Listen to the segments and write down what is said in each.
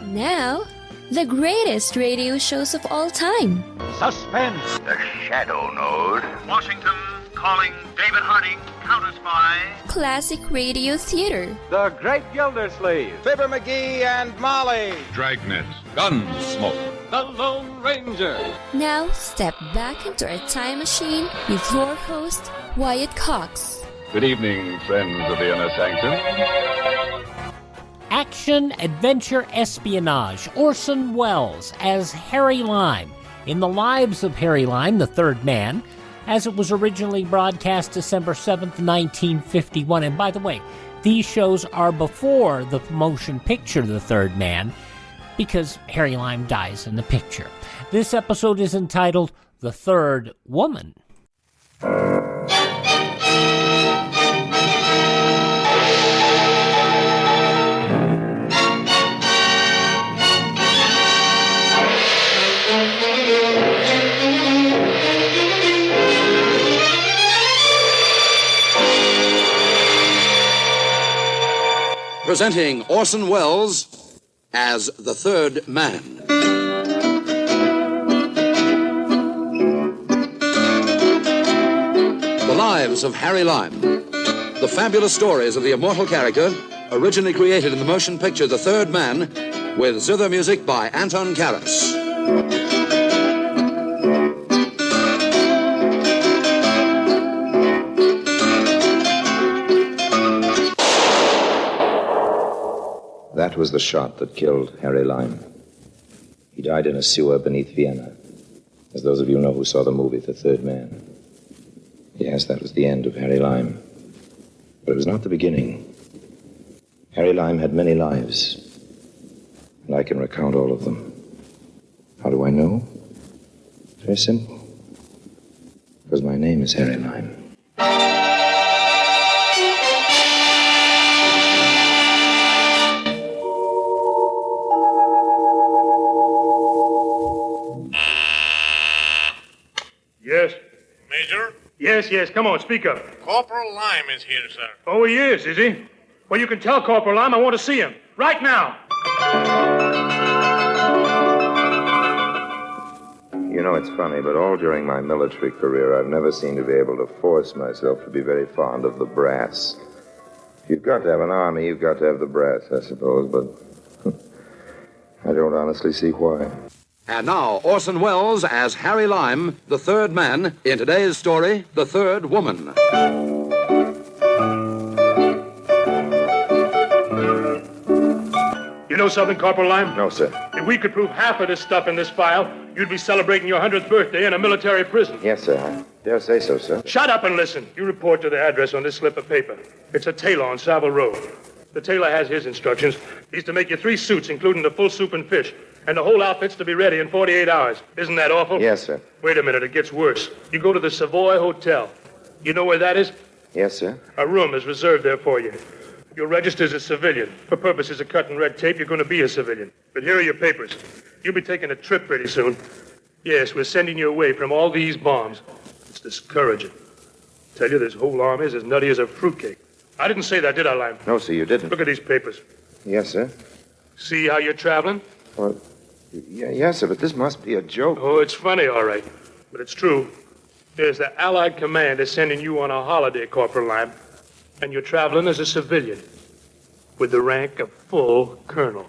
Now, the greatest radio shows of all time. Suspense. The Shadow Node. Washington calling David Harding, counter-spy. Classic radio theater. The Great Gildersleeve. Fibber McGee and Molly. Dragnet. Gunsmoke. The Lone Ranger. Now, step back into our time machine with your host, Wyatt Cox. Good evening, friends of the Inner Sanctum. Action, adventure, espionage. Orson Welles as Harry Lime in The Lives of Harry Lime, the Third Man, as it was originally broadcast December 7th, 1951. And by the way, these shows are before the motion picture The Third Man, because Harry Lime dies in the picture. This episode is entitled The Third Woman. Presenting Orson Welles as the Third Man. The Lives of Harry Lime. The fabulous stories of the immortal character, originally created in the motion picture The Third Man, with zither music by Anton Karas. That was the shot that killed Harry Lime. He died in a sewer beneath Vienna, as those of you know who saw the movie The Third Man. Yes, that was the end of Harry Lime. But it was not the beginning. Harry Lime had many lives, and I can recount all of them. How do I know? Very simple. Because my name is Harry Lime. Yes. Major? Yes, come on, speak up. Corporal Lime is here, sir. Oh, he is he? Well, you can tell Corporal Lime I want to see him. Right now. You know, it's funny, but all during my military career, I've never seemed to be able to force myself to be very fond of the brass. If you've got to have an army, you've got to have the brass, I suppose, but I don't honestly see why. And now, Orson Welles as Harry Lime, the Third Man, in today's story, The Third Woman. You know something, Corporal Lime? No, sir. If we could prove half of this stuff in this file, you'd be celebrating your 100th birthday in a military prison. Yes, sir. I dare say so, sir. Shut up and listen. You report to the address on this slip of paper. It's a tailor on Saville Row. The tailor has his instructions. He's to make you 3 suits, including the full soup and fish. And the whole outfit's to be ready in 48 hours. Isn't that awful? Yes, sir. Wait a minute, it gets worse. You go to the Savoy Hotel. You know where that is? Yes, sir. A room is reserved there for you. You'll register as a civilian. For purposes of cutting red tape, you're going to be a civilian. But here are your papers. You'll be taking a trip pretty soon. Yes, we're sending you away from all these bombs. It's discouraging. Tell you, this whole army is as nutty as a fruitcake. I didn't say that, did I, Lime? No, sir, you didn't. Look at these papers. Yes, sir. See how you're traveling? Well, yes, sir, but this must be a joke. Oh, it's funny, all right. But it's true. There's the Allied command is sending you on a holiday, Corporal Lime. And you're traveling as a civilian with the rank of full colonel.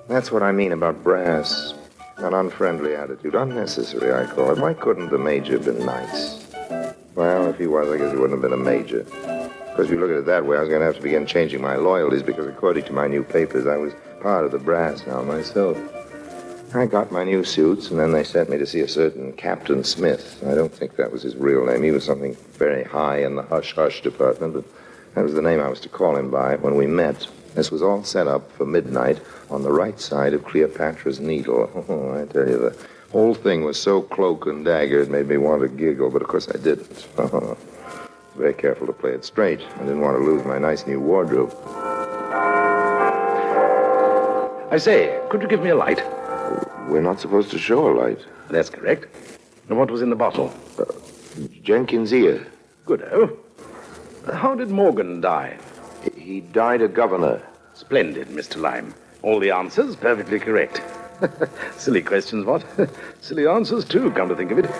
That's what I mean about brass. An unfriendly attitude. Unnecessary, I call it. Why couldn't the major have been nice? Well, if he was, I guess he wouldn't have been a major. Because if you look at it that way, I was going to have to begin changing my loyalties because according to my new papers, I was part of the brass now myself. I got my new suits, and then they sent me to see a certain Captain Smith. I don't think that was his real name. He was something very high in the hush-hush department, but that was the name I was to call him by when we met. This was all set up for midnight on the right side of Cleopatra's Needle. Oh, I tell you, the whole thing was so cloak and dagger it made me want to giggle, but of course I didn't. Very careful to play it straight. I didn't want to lose my nice new wardrobe. I say, could you give me a light? We're not supposed to show a light. That's correct. And what was in the bottle? Jenkins' ear. Good-o. How did Morgan die? He died a governor. Splendid, Mr. Lime. All the answers perfectly correct. Silly questions, what? Silly answers, too, come to think of it.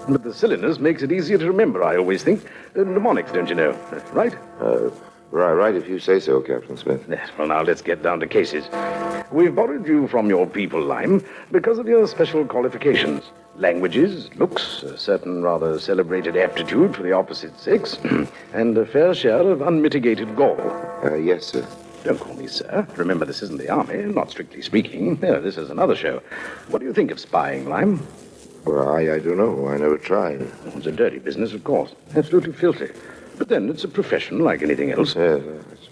But the silliness makes it easier to remember, I always think. Mnemonics, don't you know? Right? Right, if you say so, Captain Smith. Yes, well, now let's get down to cases. We've borrowed you from your people, Lime, because of your special qualifications. Languages, looks, a certain rather celebrated aptitude for the opposite sex, and a fair share of unmitigated gall. Yes, sir. Don't call me sir. Remember, this isn't the army, not strictly speaking. No, this is another show. What do you think of spying, Lime? Well, I don't know. I never tried. It's a dirty business, of course. Absolutely filthy. But then it's a profession like anything else. Yes,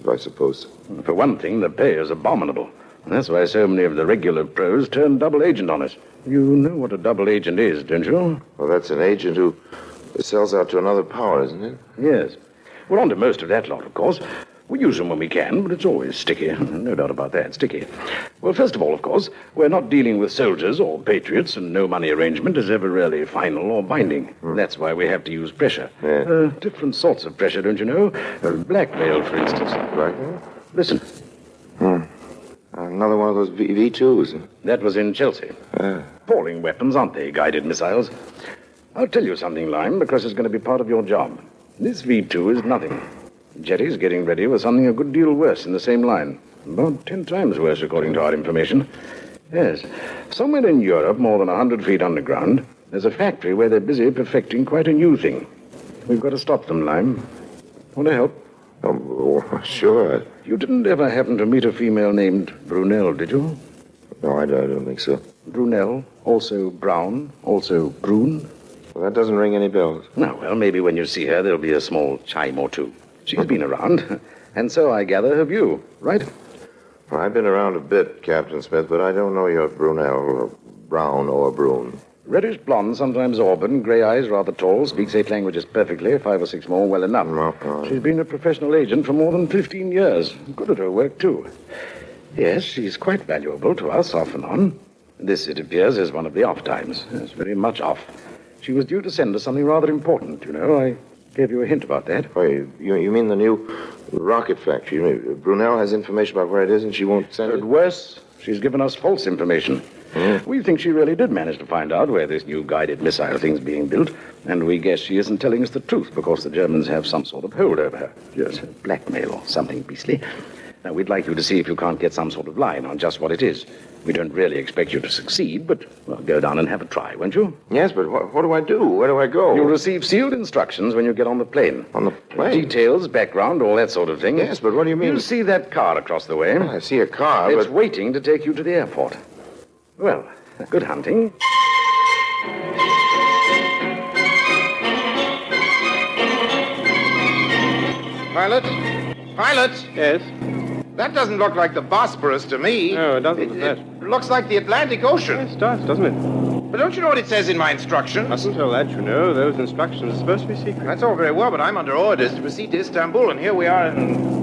I suppose so. For one thing, the pay is abominable. And that's why so many of the regular pros turn double agent on us. You know what a double agent is, don't you? Well, that's an agent who sells out to another power, isn't it? Yes. We're on to most of that lot, of course. We use them when we can, but it's always sticky. No doubt about that, sticky. Well, first of all, of course, we're not dealing with soldiers or patriots, and no money arrangement is ever really final or binding. That's why we have to use pressure. Yeah. Different sorts of pressure, don't you know? Blackmail, for instance. Blackmail? Listen. Another one of those V2s. That was in Chelsea. Appalling weapons, aren't they? Guided missiles. I'll tell you something, Lime, because it's going to be part of your job. This V2 is nothing. Jerry's getting ready with something a good deal worse in the same line. About 10 times worse, according to our information. Yes. Somewhere in Europe, more than 100 feet underground, there's a factory where they're busy perfecting quite a new thing. We've got to stop them, Lime. Want to help? Oh, sure. You didn't ever happen to meet a female named Brunel, did you? No, I don't think so. Brunel, also Brown, also Brune. Well, that doesn't ring any bells. No, well, maybe when you see her, there'll be a small chime or two. She's been around, and so I gather have you, right? Well, I've been around a bit, Captain Smith, but I don't know your Brunel, or Brown, or Brune. Reddish blonde, sometimes auburn, gray eyes, rather tall, speaks 8 languages perfectly, 5 or 6 more well enough. No. She's been a professional agent for more than 15 years. Good at her work, too. Yes, she's quite valuable to us, off and on. This, it appears, is one of the off times. It's very much off. She was due to send us something rather important, you know. I gave you a hint about that. Oh, you mean the new rocket factory? You mean Brunel has information about where it is and she won't send it? Worse, she's given us false information. We think she really did manage to find out where this new guided missile thing's being built, and we guess she isn't telling us the truth because the Germans have some sort of hold over her. Yes, blackmail or something beastly. Now, we'd like you to see if you can't get some sort of line on just what it is. We don't really expect you to succeed, but, well, go down and have a try, won't you? Yes, but what do I do? Where do I go? You'll receive sealed instructions when you get on the plane. On the plane? Details, background, all that sort of thing. Yes, but what do you mean? You see that car across the way? I see a car, It's but... waiting to take you to the airport. Well, good hunting. Pilot? Yes? That doesn't look like the Bosporus to me. No, it doesn't. It looks like the Atlantic Ocean. Yes, it does, doesn't it? But don't you know what it says in my instructions? Mustn't tell that, you know. Those instructions are supposed to be secret. That's all very well, but I'm under orders to proceed to Istanbul, and here we are in...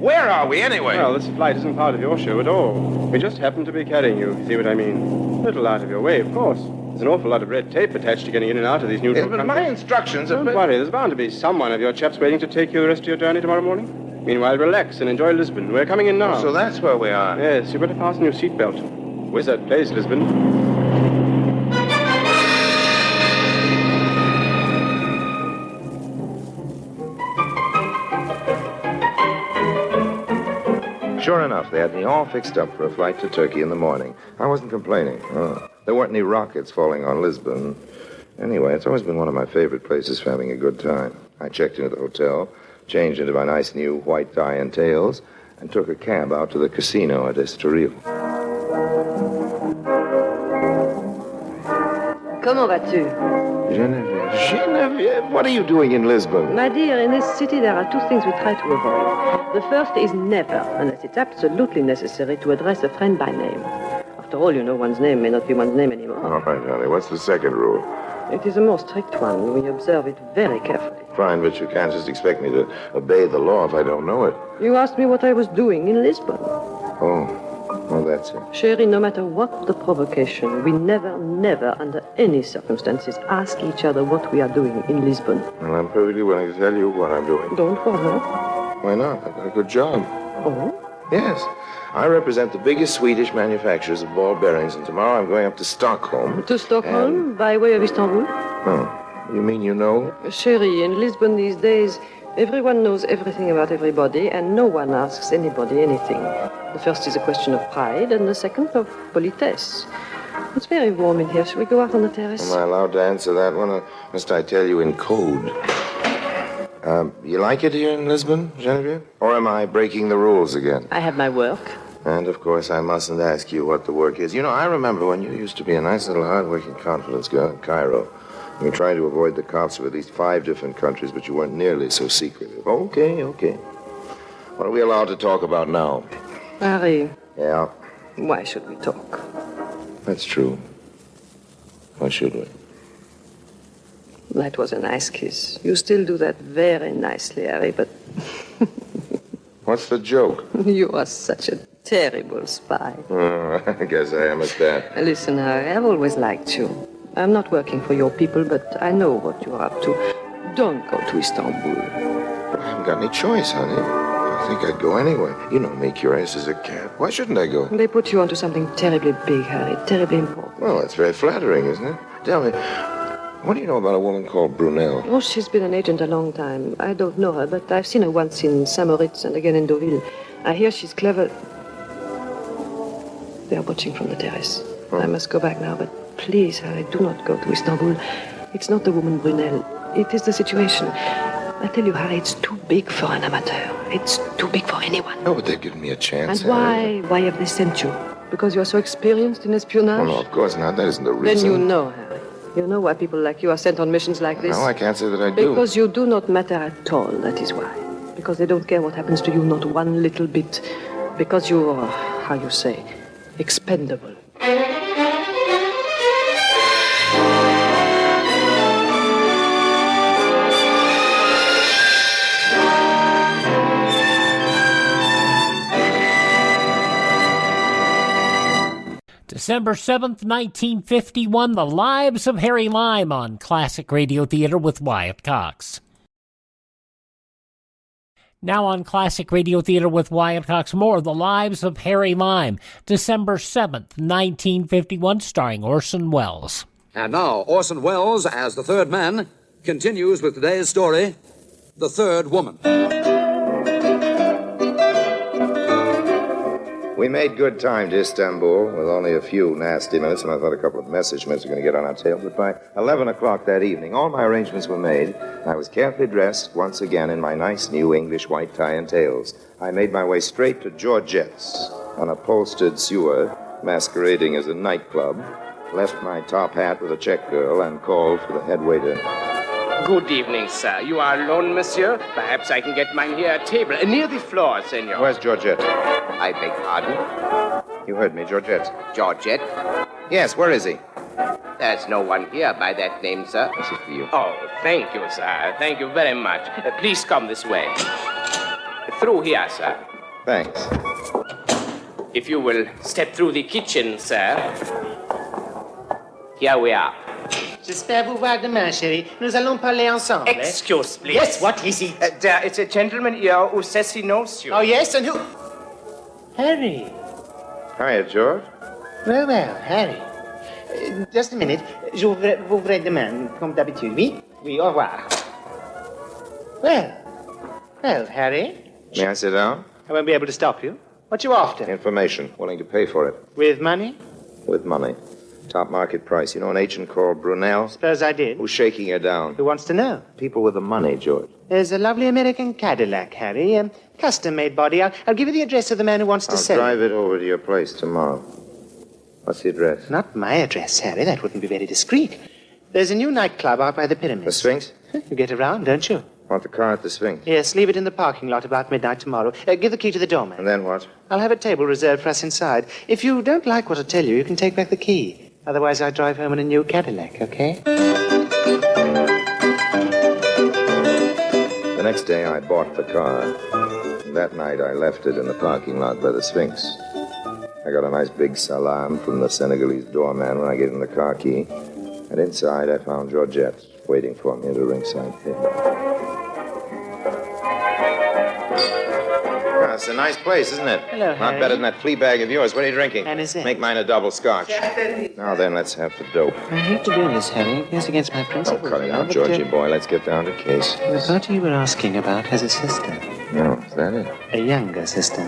Where are we, anyway? Well, this flight isn't part of your show at all. We just happen to be carrying you, see what I mean? A little out of your way, of course. There's an awful lot of red tape attached to getting in and out of these neutral Yes, but countries. my instructions are... Don't worry, there's bound to be someone of your chaps waiting to take you the rest of your journey tomorrow morning. Meanwhile, relax and enjoy Lisbon. We're coming in now. So that's where we are. Yes, you better fasten your seatbelt. Wizard place, Lisbon. Sure enough, they had me all fixed up for a flight to Turkey in the morning. I wasn't complaining. There weren't any rockets falling on Lisbon. Anyway, it's always been one of my favorite places for having a good time. I checked into the hotel, changed into my nice new white tie and tails, and took a cab out to the casino at Estoril. Comment vas-tu? Geneviève, what are you doing in Lisbon? My dear, in this city there are 2 things we try to avoid. The first is never, unless it's absolutely necessary, to address a friend by name. After all, you know one's name may not be one's name anymore. All right, darling. What's the second rule? It is a more strict one. We observe it very carefully. Fine, but you can't just expect me to obey the law if I don't know it. You asked me what I was doing in Lisbon. Oh, that's it. Sherry, no matter what the provocation, we never, under any circumstances, ask each other what we are doing in Lisbon. Well, I'm perfectly willing to tell you what I'm doing. Don't bother. Why not? I've got a good job. Oh? Yes. I represent the biggest Swedish manufacturers of ball bearings, and tomorrow I'm going up to Stockholm. To Stockholm, by way of Istanbul? Oh, you mean you know? Chérie, in Lisbon these days, everyone knows everything about everybody, and no one asks anybody anything. The first is a question of pride, and the second of politesse. It's very warm in here. Shall we go out on the terrace? Am I allowed to answer that one, or must I tell you in code? You like it here in Lisbon, Genevieve? Or am I breaking the rules again? I have my work. And, of course, I mustn't ask you what the work is. You know, I remember when you used to be a nice little hard-working confidence girl in Cairo. You were trying to avoid the cops of at least 5 different countries, but you weren't nearly so secretive. Okay. What are we allowed to talk about now? Harry. Yeah? Why should we talk? That's true. Why should we? That was a nice kiss. You still do that very nicely, Harry, but... What's the joke? You are such a terrible spy. Oh, I guess I am at that. Listen, Harry, I've always liked you. I'm not working for your people, but I know what you're up to. Don't go to Istanbul. I haven't got any choice, honey. I think I'd go anyway. You know me, curious as a cat. Why shouldn't I go? They put you onto something terribly big, Harry, terribly important. Well, that's very flattering, isn't it? Tell me, what do you know about a woman called Brunel? Oh, she's been an agent a long time. I don't know her, but I've seen her once in Saint-Moritz and again in Deauville. I hear she's clever. They are watching from the terrace. I must go back now, but please, Harry, do not go to Istanbul. It's not the woman Brunel. It is the situation. I tell you, Harry, it's too big for an amateur. It's too big for anyone. No, but they've given me a chance. And why? Why have they sent you? Because you are so experienced in espionage? Oh, no, of course not. That isn't the reason. Then you know, Harry. You know why people like you are sent on missions like this? No, I can't say that I do. Because you do not matter at all, that is why. Because they don't care what happens to you, not one little bit. Because you are, how you say, expendable. December 7th, 1951, The Lives of Harry Lime on Classic Radio Theater with Wyatt Cox. Now on Classic Radio Theater with Wyatt Cox, more The Lives of Harry Lime, December 7th, 1951, starring Orson Welles. And now, Orson Welles, as the third man, continues with today's story, The Third Woman. We made good time to Istanbul with only a few nasty minutes, and I thought a couple of message minutes were going to get on our tail. But by 11 o'clock that evening, all my arrangements were made. I was carefully dressed once again in my nice new English white tie and tails. I made my way straight to Georgette's, an upholstered sewer masquerading as a nightclub, left my top hat with a check girl, and called for the head waiter. Good evening, sir. You are alone, monsieur? Perhaps I can get mine here at table, near the floor, senor. Where's Georgette? I beg pardon? You heard me, Georgette. Georgette? Yes, where is he? There's no one here by that name, sir. This is for you. Oh, thank you, sir. Thank you very much. Please come this way. Through here, sir. Thanks. If you will step through the kitchen, sir. Here we are. J'espère vous voir demain, chérie. Nous allons parler ensemble. Excuse, please. Yes, what is it? It's a gentleman here who says he knows you. Oh, yes, and who? Harry. Hiya, George. Well, Harry. Just a minute. J'ouvrirai demain, comme d'habitude. Oui? Oui, au revoir. Well, Harry. May I sit down? I won't be able to stop you. What you after? Information. Willing to pay for it. With money? With money. Top market price. You know an agent called Brunel? Suppose I did. Who's shaking her down? Who wants to know? People with the money, George. There's a lovely American Cadillac, Harry. Custom-made body. I'll give you the address of the man who wants to sell I'll drive it over to your place tomorrow. What's the address? Not my address, Harry. That wouldn't be very discreet. There's a new nightclub out by the pyramids. The Sphinx? You get around, don't you? Want the car at the Sphinx? Yes, leave it in the parking lot about midnight tomorrow. Give the key to the doorman. And then what? I'll have a table reserved for us inside. If you don't like what I tell you, you can take back the key. Otherwise, I drive home in a new Cadillac, okay? The next day, I bought the car. And that night, I left it in the parking lot by the Sphinx. I got a nice big salam from the Senegalese doorman when I gave him the car key. And inside, I found Georgette waiting for me at a ringside table. it's a nice place, isn't it? Hello, Not Harry. better than that flea bag of yours. What are you drinking? Anisette. Make mine a double scotch. Now then, let's have the dope. I hate to do this, Harry. It goes against my principles. Don't cut it you know, out, but, Georgie boy. Let's get down to case. The party you were asking about has a sister. No, is that it? A younger sister.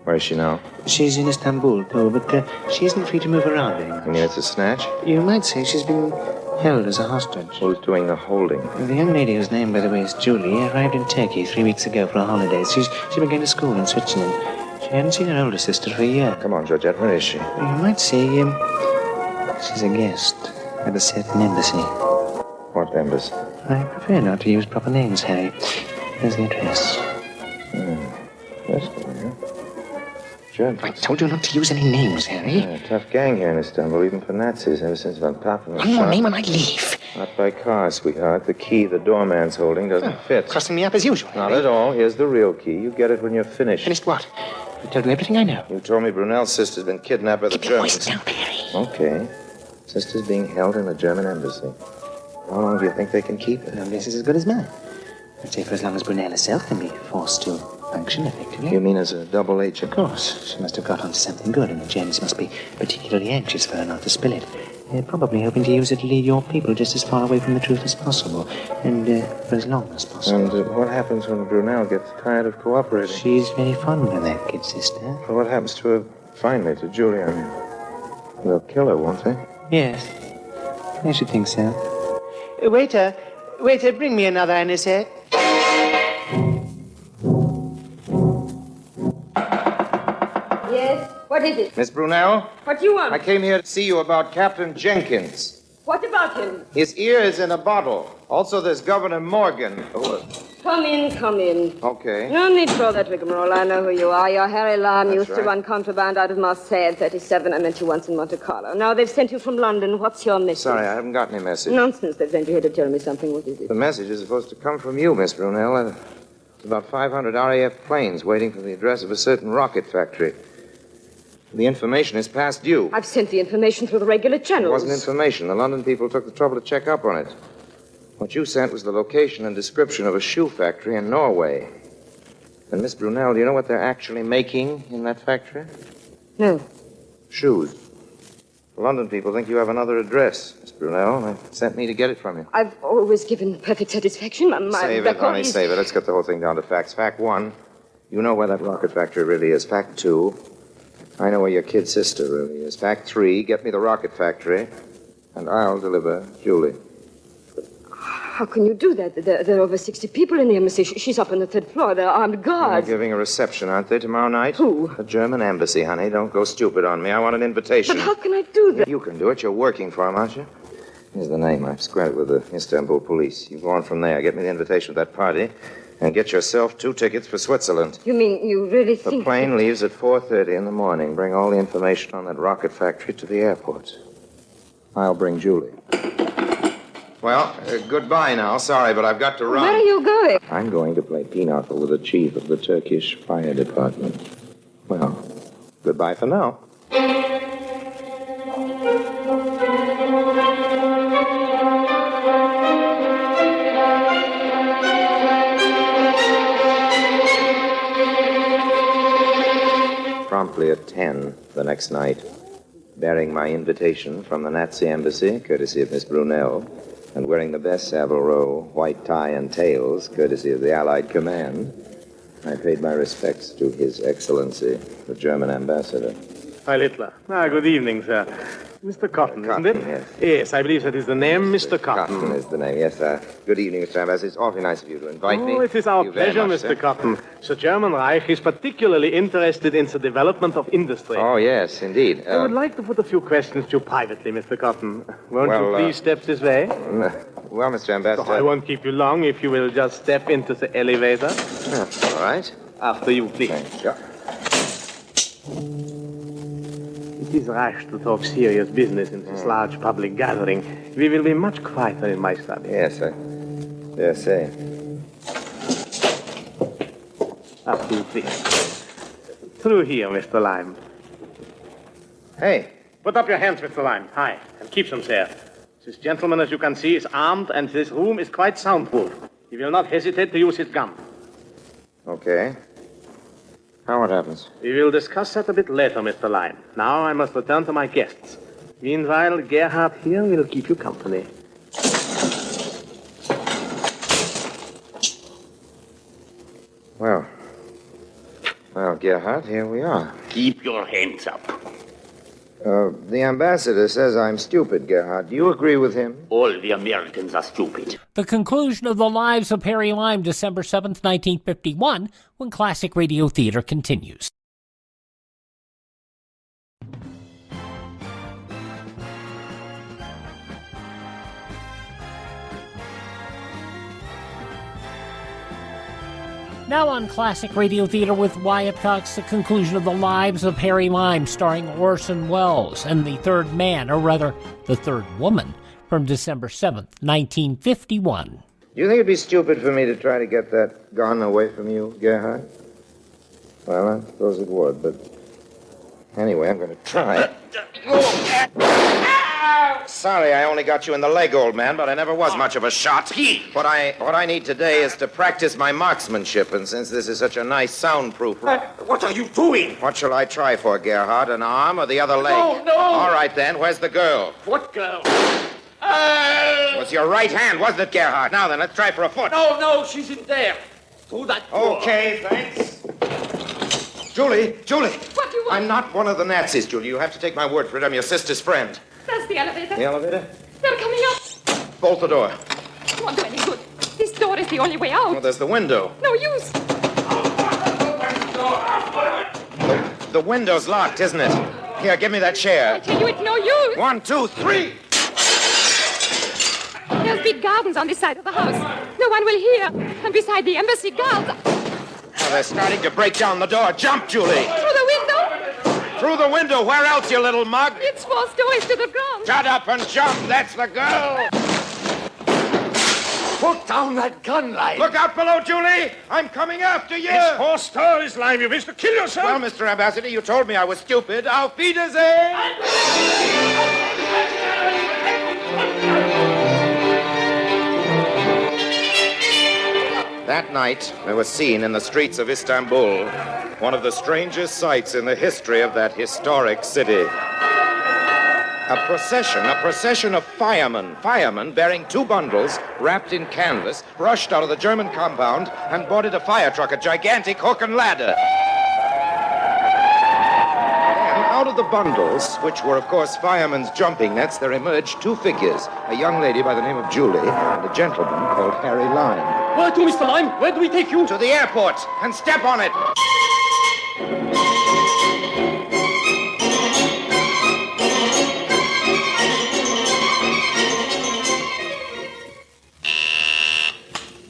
Where is she now? She's in Istanbul, too, but she isn't free to move around very much. You mean it's a snatch? You might say she's been held as a hostage. Who's doing the holding? The young lady whose name, by the way, is Julie, arrived in Turkey 3 weeks ago for her holidays. She's been going to school in Switzerland. She hadn't seen her older sister for a year. Come on, Georgette, where is she? You might say she's a guest at a certain embassy. What embassy? I prefer not to use proper names, Harry. There's the address. That's good, huh? George. I told you not to use any names, Harry. Yeah, tough gang here in Istanbul, even for Nazis, ever since Van Papen was One more shot. name and I leave. Not by car, sweetheart. The key the doorman's holding doesn't fit. Crossing me up as usual. Not at all. Here's the real key. You get it when you're finished. Finished what? I told you everything I know. You told me Brunel's sister's been kidnapped by the Keep your Germans. voice down, Harry. Okay. Sister's being held in the German embassy. How long do you think they can keep her? No guess is as good as mine. I'd say for as long as Brunel herself can be forced to function effectively. You mean as a double agent? Of course. She must have got onto something good, and the Germans must be particularly anxious for her not to spill it. They're probably hoping to use it to lead your people just as far away from the truth as possible, and for as long as possible. And what happens when Brunel gets tired of cooperating? She's very fond of that kid sister. Well, what happens to her finally, to Julia? I mean, they'll kill her, won't they? Yes. I should think so. Waiter, bring me another anisette. Yes? What is it? Miss Brunel, What do you want? I came here to see you about Captain Jenkins. What about him? His ear is in a bottle. Also, there's Governor Morgan. Oh, Come in. okay. No need for all that rigmarole. I know who you are. You're Harry Lime. That's Used to right. run contraband out of Marseille at 37. I met you once in Monte Carlo. Now they've sent you from London. What's your message? Sorry, I haven't got any message. Nonsense. They've sent you here to tell me something. What is it? The message is supposed to come from you, Miss Brunel. It's about 500 RAF planes waiting for the address of a certain rocket factory. The information is past due. I've sent the information through the regular It channels. wasn't information. The London people took the trouble to check up on it. What you sent was the location and description of a shoe factory in Norway. And Miss Brunel, do you know what they're actually making in that factory? No. Shoes. The London people think you have another address, Miss Brunel, and they sent me to get it from you. I've always given perfect satisfaction. Save it, honey, save it. Let's get the whole thing down to facts. Fact 1, you know where that rocket factory really is. Fact 2, I know where your kid sister really is. Fact 3, get me the rocket factory, and I'll deliver Julie. How can you do that? There are over 60 people in the embassy. She's up on the 3rd floor. There are armed They're guards. giving a reception, aren't they, tomorrow night? Who? The German embassy, honey. Don't go stupid on me. I want an invitation. But how can I do that? You can do it. You're working for them, aren't you? Here's the name. I've squared it with the Istanbul police. You go on from there. Get me the invitation to that party, and get yourself 2 tickets for Switzerland. You mean you really The think... plane leaves at 4:30 in the morning. Bring all the information on that rocket factory to the airport. I'll bring Julie. Well, goodbye now. Sorry, but I've got to run. Where are you going? I'm going to play pinochle with the chief of the Turkish fire department. Well, goodbye for now. Promptly at 10 the next night, bearing my invitation from the Nazi embassy, courtesy of Miss Brunel, and wearing the best Saville Row white tie and tails, courtesy of the Allied Command, I paid my respects to His Excellency, the German ambassador. Heil Hitler. Good evening, sir. Mr. Cotton, isn't it? Yes. Yes, I believe that is the name, Mr. Cotton. Cotton is the name, yes, sir. Good evening, Mr. Ambassador. It's awfully nice of you to invite me. Oh, it is our Thank you very pleasure, much, Mr. sir. Cotton. The German Reich is particularly interested in the development of industry. Oh, yes, indeed. I would like to put a few questions to you privately, Mr. Cotton. Won't Well, you please step this way? Well, Mr. Ambassador. I won't keep you long if you will just step into the elevator. All right. After you, please. Thanks. Yeah. It is rash to talk serious business in this large public gathering. We will be much quieter in my study. Yes, I dare say. After you, please. Through here, Mr. Lime. Hey. Put up your hands, Mr. Lime. High. And keep them there. This gentleman, as you can see, is armed, and this room is quite soundproof. He will not hesitate to use his gun. Okay. Now what happens? We will discuss that a bit later, Mr. Lime. Now I must return to my guests. Meanwhile, Gerhard here will keep you company. Well, Gerhard, here we are. Keep your hands up. The ambassador says I'm stupid, Gerhard. Do you agree with him? All the Americans are stupid. The conclusion of the Lives of Harry Lime, December 7th, 1951, when Classic Radio Theater continues. Now on Classic Radio Theater with Wyatt Cox, the conclusion of the Lives of Harry Lime, starring Orson Welles, and the third man, or rather, the third woman, from December 7th, 1951. Do you think it'd be stupid for me to try to get that gun away from you, Gerhard? Well, I suppose it would, but anyway, I'm going to try. Sorry, I only got you in the leg, old man, but I never was much of a shot. What I need today is to practice my marksmanship, and since this is such a nice soundproof... What are you doing? What shall I try for, Gerhard? An arm or the other leg? No! All right, then. Where's the girl? What girl? It was your right hand, wasn't it, Gerhard? Now then, let's try for a foot. No, she's in there. Through that door. Okay, thanks. Julie! What do you want? I'm not one of the Nazis, Julie. You have to take my word for it. I'm your sister's friend. That's the elevator. The elevator? They're coming up. Bolt the door. It won't do any good. This door is the only way out. Well, there's the window. No use. The window's locked, isn't it? Here, give me that chair. I tell you, it's no use. 1, 2, 3. There's big gardens on this side of the house. No one will hear. And beside the embassy guards. Now they're starting to break down the door. Jump, Julie. Through the window. Through the window. Where else, you little mug? It's forced away to the ground. Shut up and jump. That's the girl. Put down that gun, Lime. Look out below, Julie. I'm coming after you. It's 4 stories, Lime. You wish to kill yourself? Well, Mr. Ambassador, you told me I was stupid. Auf Wiedersehen. That night, there was seen in the streets of Istanbul one of the strangest sights in the history of that historic city. A procession of firemen bearing 2 bundles wrapped in canvas, rushed out of the German compound and boarded a fire truck, a gigantic hook and ladder. And out of the bundles, which were, of course, firemen's jumping nets, there emerged 2 figures, a young lady by the name of Julie and a gentleman called Harry Lime. Where to, Mr. Lime? Where do we take you? To the airport, and step on it.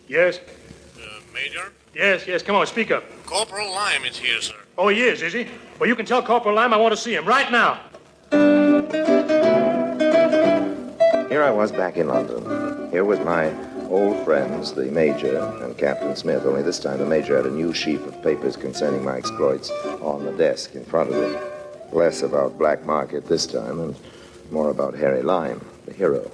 Yes? Major? Yes, come on, speak up. Corporal Lime is here, sir. Oh, he is he? Well, you can tell Corporal Lime I want to see him right now. Here I was back in London. Here with my old friends, the Major and Captain Smith, only this time the Major had a new sheaf of papers concerning my exploits on the desk in front of him. Less about Black Market this time and more about Harry Lime, the hero.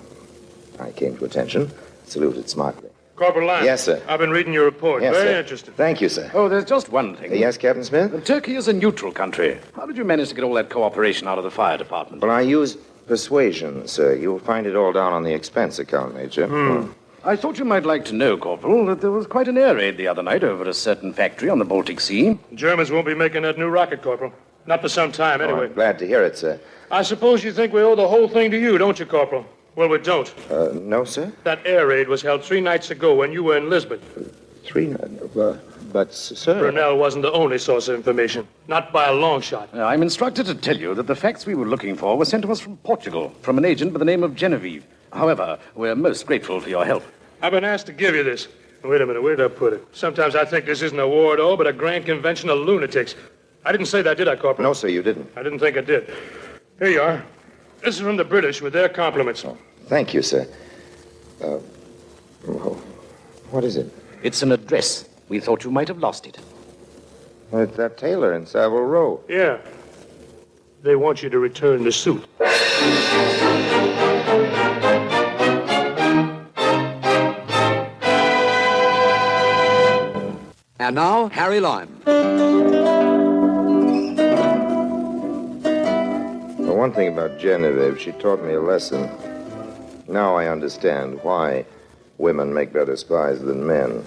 I came to attention, saluted smartly. Corporal Lime. Yes, sir. I've been reading your report. Yes, Very sir. interesting. Thank you, sir. Oh, there's just one thing. Yes, Captain Smith? Turkey is a neutral country. How did you manage to get all that cooperation out of the fire department? Well, I used persuasion, sir. You'll find it all down on the expense account, Major. I thought you might like to know, Corporal, that there was quite an air raid the other night over a certain factory on the Baltic Sea. The Germans won't be making that new rocket, Corporal. Not for some time, anyway. I'm glad to hear it, sir. I suppose you think we owe the whole thing to you, don't you, Corporal? Well, we don't. No, sir? That air raid was held 3 nights ago when you were in Lisbon. 3 nights? But, sir... Brunel wasn't the only source of information. Not by a long shot. I'm instructed to tell you that the facts we were looking for were sent to us from Portugal, from an agent by the name of Genevieve. However, we're most grateful for your help. I've been asked to give you this. Wait a minute, where did I put it? Sometimes I think this isn't a war at all, but a grand convention of lunatics. I didn't say that, did I, Corporal? No, sir, you didn't. I didn't think I did. Here you are. This is from the British with their compliments. Oh, thank you, sir. What is it? It's an address. We thought you might have lost it. It's that tailor in Saville Row. Yeah. They want you to return the suit. And now, Harry Lime. one thing about Genevieve, she taught me a lesson. Now I understand why women make better spies than men.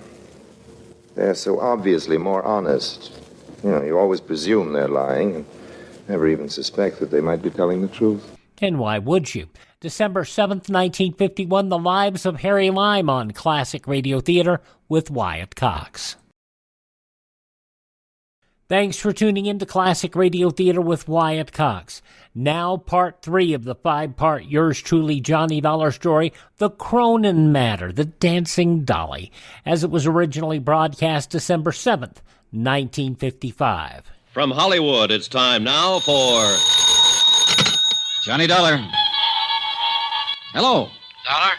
They're so obviously more honest. You always presume they're lying and never even suspect that they might be telling the truth. And why would you? December 7th, 1951, The Lives of Harry Lime on Classic Radio Theater with Wyatt Cox. Thanks for tuning in to Classic Radio Theater with Wyatt Cox. Now, part 3 of the 5-part Yours Truly Johnny Dollar story, The Cronin Matter, The Dancing Dolly, as it was originally broadcast December 7th, 1955. From Hollywood, it's time now for Johnny Dollar. Hello. Dollar?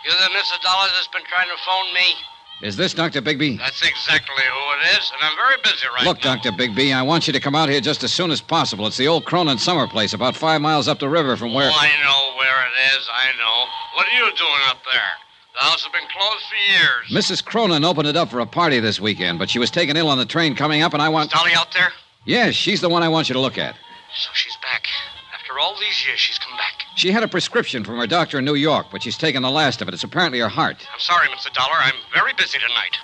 You're the Mr. Dollar that's been trying to phone me? Is this Dr. Bigby? That's exactly who it is, and I'm very busy right Look, now. Dr. Bigby, I want you to come out here just as soon as possible. It's the old Cronin summer place about 5 miles up the river from where... Oh, I know where it is, I know. What are you doing up there? The house has been closed for years. Mrs. Cronin opened it up for a party this weekend, but she was taken ill on the train coming up, and I want... Is Dolly out there? Yes, she's the one I want you to look at. So she's back. After all these years, she's come back. She had a prescription from her doctor in New York, but she's taken the last of it. It's apparently her heart. I'm sorry, Mr. Dollar. I'm very busy tonight.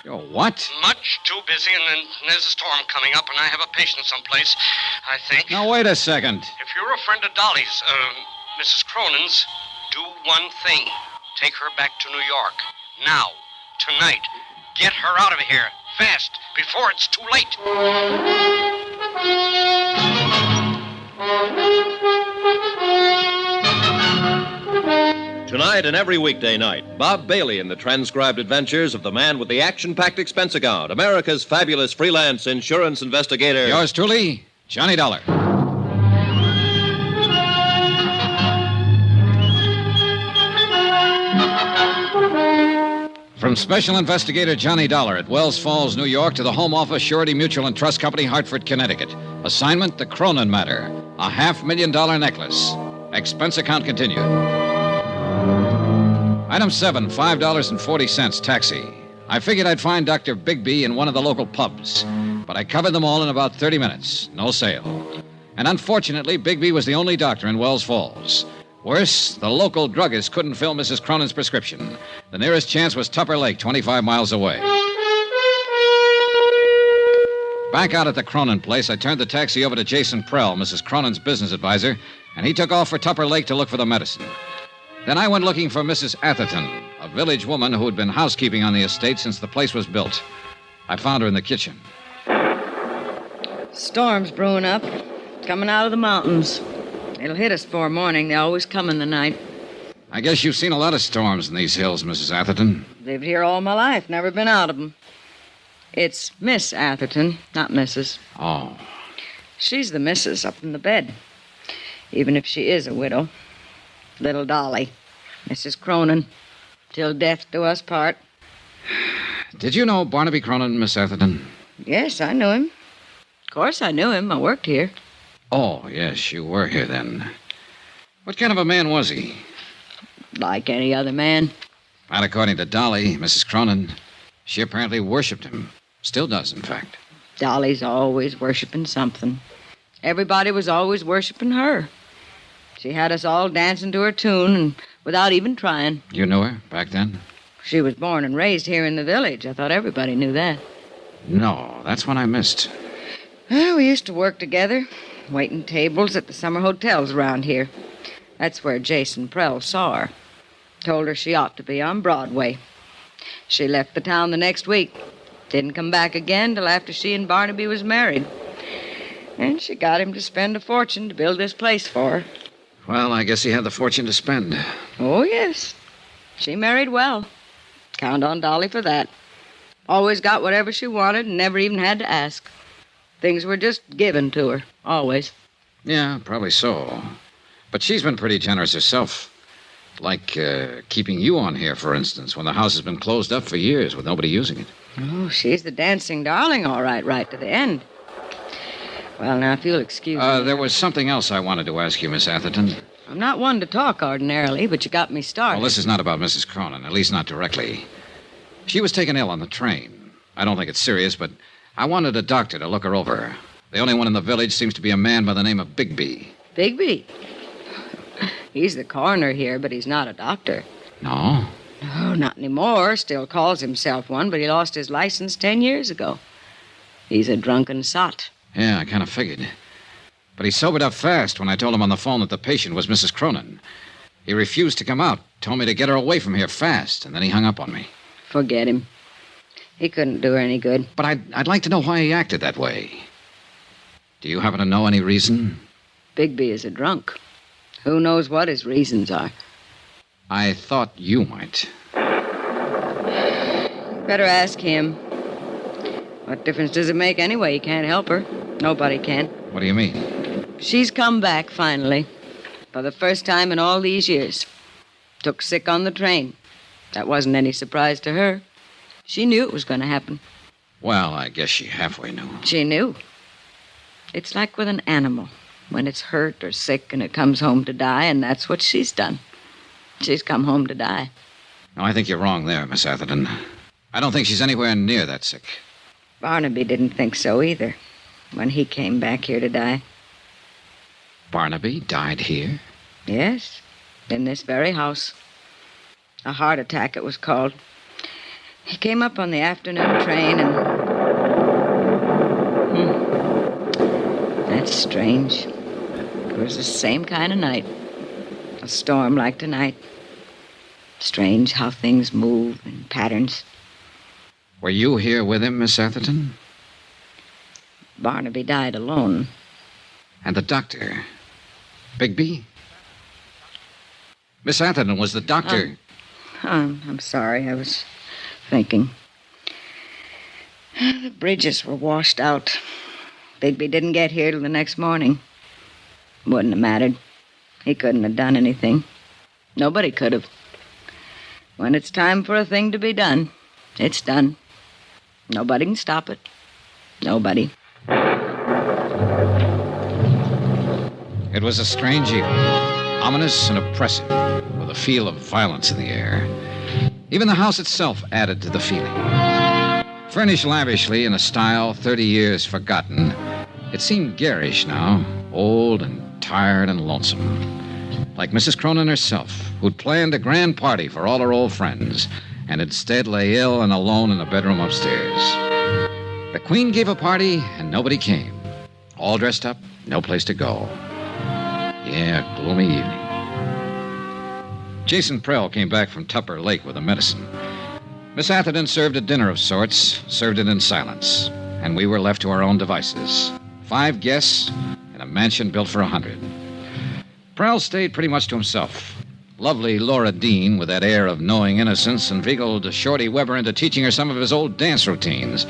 Oh, what? Much too busy, and then there's a storm coming up, and I have a patient someplace, I think. Now, wait a second. If you're a friend of Dolly's, Mrs. Cronin's, do one thing. Take her back to New York. Now. Tonight. Get her out of here. Fast. Before it's too late. Tonight and every weekday night, Bob Bailey in the transcribed adventures of the man with the action-packed expense account, America's fabulous freelance insurance investigator. Yours truly, Johnny Dollar. From Special Investigator Johnny Dollar at Wells Falls, New York, to the Home Office, Surety Mutual and Trust Company, Hartford, Connecticut. Assignment, the Cronin Matter. A $500,000 necklace. Expense account continued. Item 7, $5.40, taxi. I figured I'd find Dr. Bigby in one of the local pubs, but I covered them all in about 30 minutes. No sale. And unfortunately, Bigby was the only doctor in Wells Falls. Worse, the local druggist couldn't fill Mrs. Cronin's prescription. The nearest chance was Tupper Lake, 25 miles away. Back out at the Cronin place, I turned the taxi over to Jason Prell, Mrs. Cronin's business advisor, and he took off for Tupper Lake to look for the medicine. Then I went looking for Mrs. Atherton, a village woman who had been housekeeping on the estate since the place was built. I found her in the kitchen. Storm's brewing up, coming out of the mountains. It'll hit us before morning. They always come in the night. I guess you've seen a lot of storms in these hills, Mrs. Atherton. Lived here all my life, never been out of them. It's Miss Atherton, not Mrs. Oh. She's the missus up in the bed, even if she is a widow. Little Dolly, Mrs. Cronin, till death do us part. Did you know Barnaby Cronin, Miss Atherton? Yes, I knew him. Of course I knew him. I worked here. Oh, yes, you were here then. What kind of a man was he? Like any other man. Not according to Dolly, Mrs. Cronin. She apparently worshipped him. Still does, in fact. Dolly's always worshiping something. Everybody was always worshiping her. She had us all dancing to her tune and without even trying. You knew her back then? She was born and raised here in the village. I thought everybody knew that. No, that's one I missed. Well, we used to work together, waiting tables at the summer hotels around here. That's where Jason Prell saw her. Told her she ought to be on Broadway. She left the town the next week. Didn't come back again till after she and Barnaby was married. And she got him to spend a fortune to build this place for her. Well, I guess he had the fortune to spend. Oh, yes. She married well. Count on Dolly for that. Always got whatever she wanted and never even had to ask. Things were just given to her, always. Yeah, probably so. But she's been pretty generous herself. Like keeping you on here, for instance, when the house has been closed up for years with nobody using it. Oh, she's the dancing darling, all right to the end. Well, now, if you'll excuse me. There was something else I wanted to ask you, Miss Atherton. I'm not one to talk ordinarily, but you got me started. Well, this is not about Mrs. Cronin, at least not directly. She was taken ill on the train. I don't think it's serious, but I wanted a doctor to look her over. The only one in the village seems to be a man by the name of Bigby. Bigby. He's the coroner here, but he's not a doctor. No? No, not anymore. Still calls himself one, but he lost his license 10 years ago. He's a drunken sot. Yeah, I kind of figured. But he sobered up fast when I told him on the phone that the patient was Mrs. Cronin. He refused to come out, told me to get her away from here fast, and then he hung up on me. Forget him. He couldn't do her any good. But I'd like to know why he acted that way. Do you happen to know any reason? Bigby is a drunk. Who knows what his reasons are? I thought you might. Better ask him. What difference does it make anyway? He can't help her. Nobody can. What do you mean? She's come back, finally. For the first time in all these years. Took sick on the train. That wasn't any surprise to her. She knew it was going to happen. Well, I guess she halfway knew. She knew. It's like with an animal. When it's hurt or sick and it comes home to die, and that's what she's done. She's come home to die. No, I think you're wrong there, Miss Atherton. I don't think she's anywhere near that sick. Barnaby didn't think so either, when he came back here to die. Barnaby died here? Yes, in this very house. A heart attack, it was called. He came up on the afternoon train and... That's strange. It was the same kind of night. A storm like tonight. Strange how things move in patterns. Were you here with him, Miss Atherton? Barnaby died alone. And the doctor? Bigby? Miss Atherton, was the doctor... I'm sorry, I was thinking. The bridges were washed out. Bigby didn't get here till the next morning. Wouldn't have mattered. He couldn't have done anything. Nobody could have. When it's time for a thing to be done, it's done. Nobody can stop it. Nobody. It was a strange evening, ominous and oppressive, with a feel of violence in the air. Even the house itself added to the feeling. Furnished lavishly in a style 30 years forgotten, it seemed garish now, old and tired and lonesome. Like Mrs. Cronin herself, who'd planned a grand party for all her old friends, and instead lay ill and alone in a bedroom upstairs. The Queen gave a party, and nobody came. All dressed up, no place to go. Yeah, gloomy evening. Jason Prell came back from Tupper Lake with the medicine. Miss Atherton served a dinner of sorts, served it in silence, and we were left to our own devices. 5 guests in a mansion built for 100. Prell stayed pretty much to himself. Lovely Laura Dean, with that air of knowing innocence, inveigled Shorty Weber into teaching her some of his old dance routines,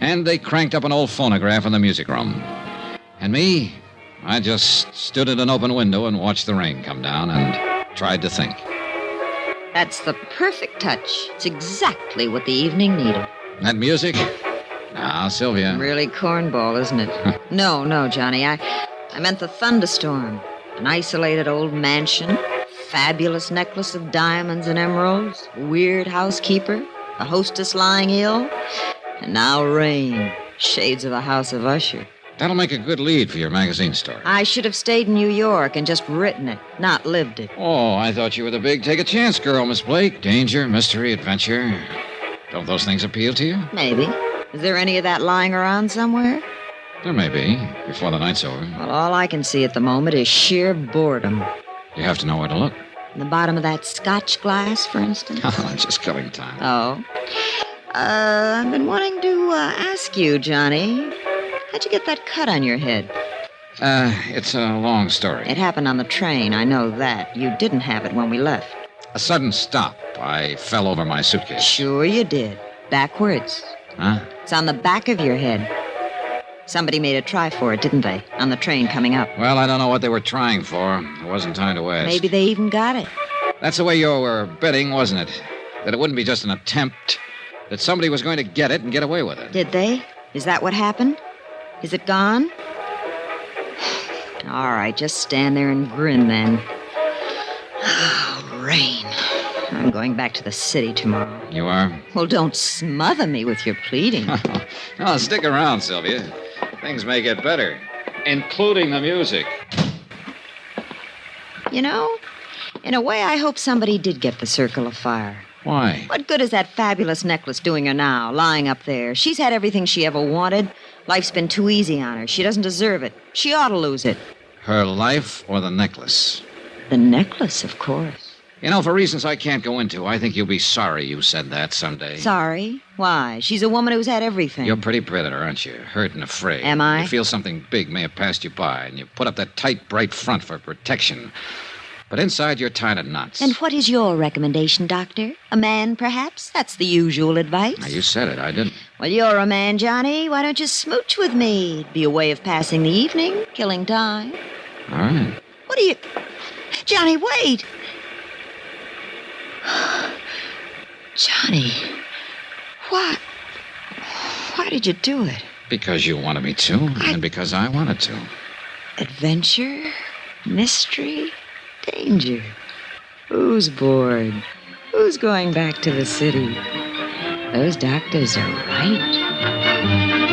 and they cranked up an old phonograph in the music room. And me, I just stood at an open window and watched the rain come down and tried to think. That's the perfect touch. It's exactly what the evening needed. That music? Now, Sylvia. Really cornball, isn't it? No, Johnny. I meant the thunderstorm. An isolated old mansion, fabulous necklace of diamonds and emeralds, weird housekeeper, a hostess lying ill, and now rain. Shades of a house of Usher. That'll make a good lead for your magazine story. I should have stayed in New York and just written it, not lived it. Oh, I thought you were the big take-a-chance girl, Miss Blake. Danger, mystery, adventure. Don't those things appeal to you? Maybe. Is there any of that lying around somewhere? There may be, before the night's over. Well, all I can see at the moment is sheer boredom. You have to know where to look. In the bottom of that scotch glass, for instance? Just killing time. Oh. I've been wanting to ask you, Johnny. How'd you get that cut on your head? It's a long story. It happened on the train, I know that. You didn't have it when we left. A sudden stop. I fell over my suitcase. Sure you did. Backwards. Huh? It's on the back of your head. Somebody made a try for it, didn't they? On the train coming up. Well, I don't know what they were trying for. There wasn't time to ask. Maybe they even got it. That's the way you were betting, wasn't it? That it wouldn't be just an attempt. That somebody was going to get it and get away with it. Did they? Is that what happened? Is it gone? All right, just stand there and grin then. Oh, rain. I'm going back to the city tomorrow. You are? Well, don't smother me with your pleading. No, stick around, Sylvia. Things may get better, including the music. You know, in a way, I hope somebody did get the circle of fire. Why? What good is that fabulous necklace doing her now, lying up there? She's had everything she ever wanted. Life's been too easy on her. She doesn't deserve it. She ought to lose it. Her life or the necklace? The necklace, of course. You know, for reasons I can't go into, I think you'll be sorry you said that someday. Sorry? Why? She's a woman who's had everything. You're pretty predator, aren't you? Hurt and afraid. Am I? You feel something big may have passed you by, and you put up that tight, bright front for protection. But inside, you're tied in knots. And what is your recommendation, Doctor? A man, perhaps? That's the usual advice. Now, you said it. I didn't. Well, you're a man, Johnny. Why don't you smooch with me? It'd be a way of passing the evening, killing time. All right. What are you... Johnny, wait! Johnny, why did you do it? Because you wanted me to, and because I wanted to. Adventure, mystery, danger. Who's bored? Who's going back to the city? Those doctors are right.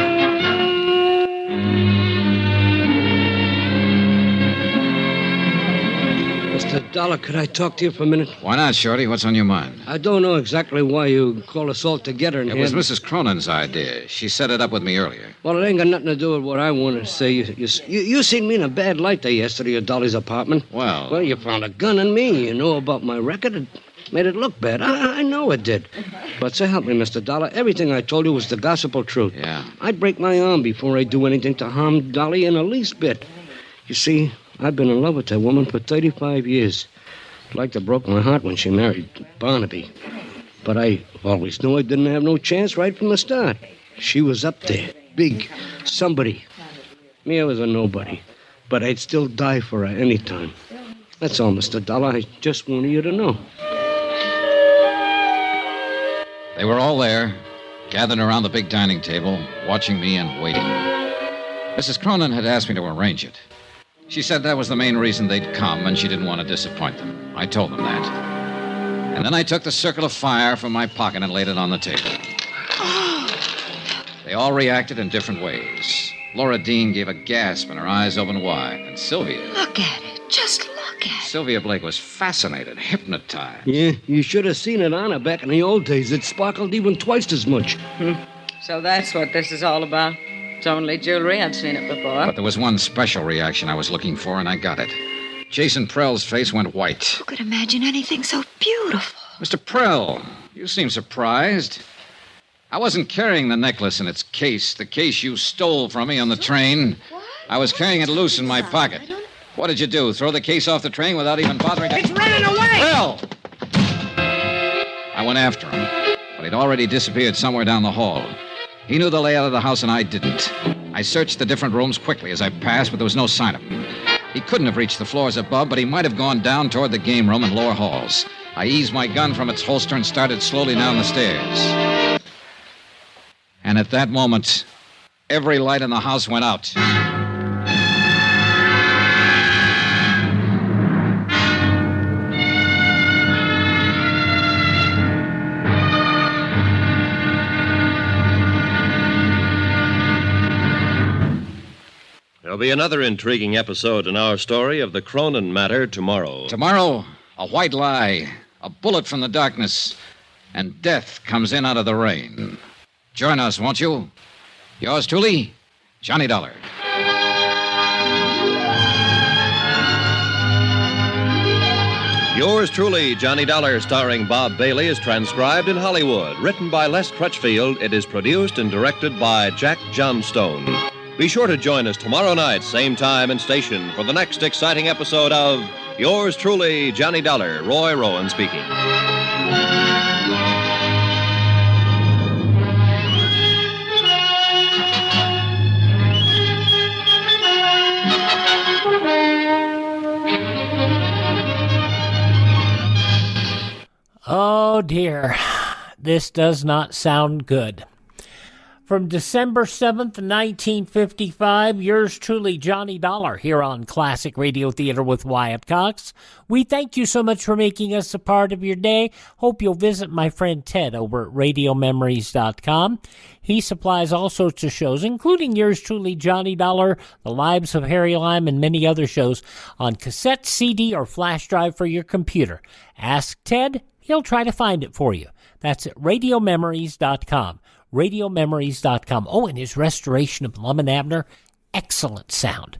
Mr. Dollar, could I talk to you for a minute? Why not, Shorty? What's on your mind? I don't know exactly why you called us all together in It here. was Mrs. Cronin's idea. She set it up with me earlier. Well, it ain't got nothing to do with what I want to say. You seen me in a bad light there yesterday at Dolly's apartment. Well, you found a gun in me. You know about my record. It made it look bad. I know it did. But so help me, Mr. Dollar, everything I told you was the gospel truth. Yeah. I'd break my arm before I'd do anything to harm Dolly in the least bit. You see, I've been in love with that woman for 35 years. Like to broke my heart when she married Barnaby. But I always knew I didn't have no chance right from the start. She was up there, big, somebody. Me, I was a nobody. But I'd still die for her any time. That's all, Mr. Dollar. I just wanted you to know. They were all there, gathered around the big dining table, watching me and waiting. Mrs. Cronin had asked me to arrange it. She said that was the main reason they'd come, and she didn't want to disappoint them. I told them that. And then I took the circle of fire from my pocket and laid it on the table. They all reacted in different ways. Laura Dean gave a gasp and her eyes opened wide. And Sylvia... Look at it. Just look at it. Sylvia Blake was fascinated, hypnotized. Yeah, you should have seen it on her back in the old days. It sparkled even twice as much. So that's what this is all about. It's only jewelry. I've seen it before. But there was one special reaction I was looking for, and I got it. Jason Prell's face went white. Who could imagine anything so beautiful? Mr. Prell, you seem surprised. I wasn't carrying the necklace in its case, the case you stole from me on the train. What? I was carrying it loose in my pocket. What did you do, throw the case off the train without even bothering to... It's running away! Prell! I went after him, but he'd already disappeared somewhere down the hall. He knew the layout of the house, and I didn't. I searched the different rooms quickly as I passed, but there was no sign of him. He couldn't have reached the floors above, but he might have gone down toward the game room and lower halls. I eased my gun from its holster and started slowly down the stairs. And at that moment, every light in the house went out. There'll be another intriguing episode in our story of the Cronin Matter tomorrow. Tomorrow, a white lie, a bullet from the darkness, and death comes in out of the rain. Join us, won't you? Yours truly, Johnny Dollar. Yours truly, Johnny Dollar, starring Bob Bailey, is transcribed in Hollywood. Written by Les Crutchfield, it is produced and directed by Jack Johnstone. Be sure to join us tomorrow night, same time and station, for the next exciting episode of Yours truly, Johnny Dollar. Roy Rowan speaking. Oh, dear. This does not sound good. From December 7th, 1955, yours truly, Johnny Dollar, here on Classic Radio Theater with Wyatt Cox. We thank you so much for making us a part of your day. Hope you'll visit my friend Ted over at RadioMemories.com. He supplies all sorts of shows, including yours truly, Johnny Dollar, The Lives of Harry Lime, and many other shows on cassette, CD, or flash drive for your computer. Ask Ted, he'll try to find it for you. That's at RadioMemories.com. RadioMemories.com. Oh, and his restoration of Lum and Abner, excellent sound.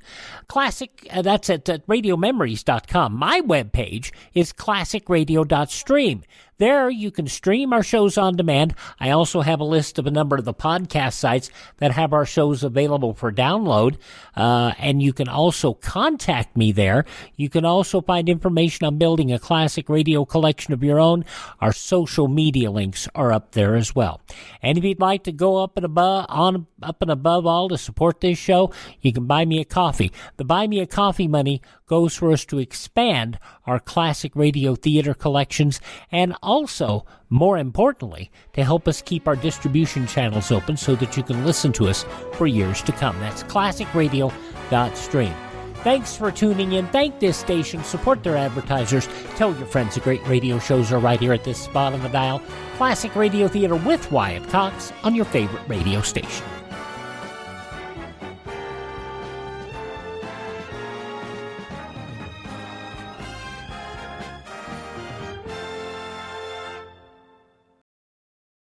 Classic, that's at RadioMemories.com. My webpage is classicradio.stream. There you can stream our shows on demand. I also have a list of a number of the podcast sites that have our shows available for download, and you can also contact me there. You can also find information on building a classic radio collection of your own. Our social media links are up there as well. And if you'd like to go up and above all to support this show, you can buy me a coffee. The Buy Me a Coffee money goes for us to expand our classic radio theater collections, and also, more importantly, to help us keep our distribution channels open so that you can listen to us for years to come. That's classicradio.stream. Thanks for tuning in. Thank this station. Support their advertisers. Tell your friends the great radio shows are right here at this spot on the dial. Classic Radio Theater with Wyatt Cox on your favorite radio station.